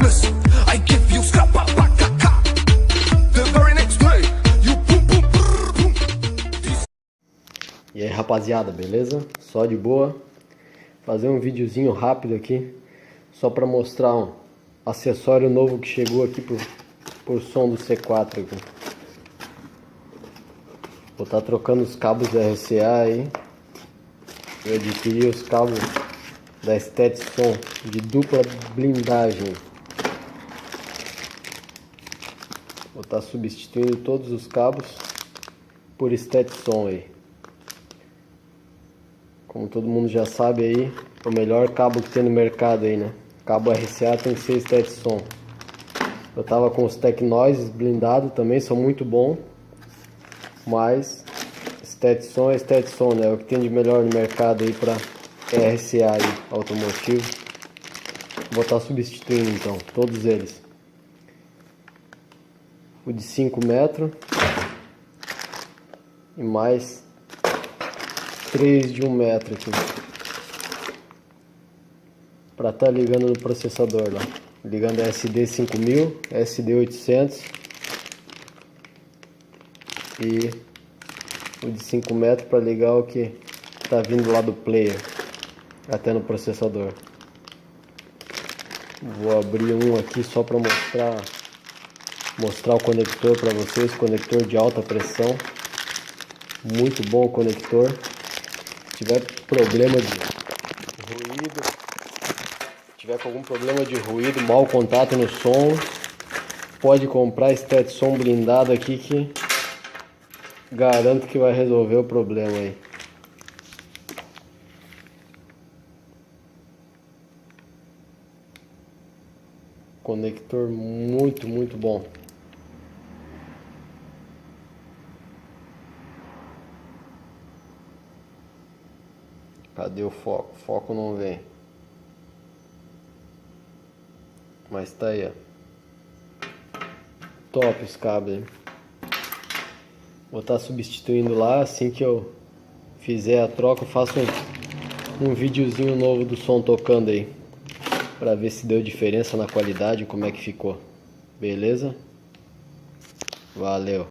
Christmas, I give you scrap pa pa ka ka. The very next day, you boom boom brrr, boom. E aí rapaziada, beleza? Só de boa. Fazer um videozinho rápido aqui, só para mostrar um acessório novo que chegou aqui por som do C4 aqui. Vou estar trocando os cabos da RCA aí. Eu adquiri os cabos da Stetson de dupla blindagem. Vou estar substituindo todos os cabos por Stetson aí. Como todo mundo já sabe aí, o melhor cabo que tem no mercado aí, né? Cabo RCA tem que ser Stetson. Eu tava com os Tecnoises blindados também, são muito bons. Mas Stetson é Stetson, né? O que tem de melhor no mercado aí para RCA aí, automotivo. Vou estar substituindo então, todos eles. O de 5 metros. E mais 3 de 1 metro aqui. Para estar ligando no processador lá. Ligando a SD 5000, SD 800. E o de 5 metros para ligar o que está vindo lá do player. Até no processador. Vou abrir um aqui só para mostrar o conector para vocês. Conector de alta pressão. Muito bom o conector. Se tiver problema de ruído, tiver com algum problema de ruído, mau contato no som, pode comprar Stetson blindado aqui que garanto que vai resolver o problema aí. Conector muito bom. Cadê o foco? O foco não vem. Mas tá aí, ó. Top os cabos, hein? Vou estar substituindo lá. Assim que eu fizer a troca, eu faço um videozinho novo do som tocando aí. Pra ver se deu diferença na qualidade, como é que ficou. Beleza? Valeu!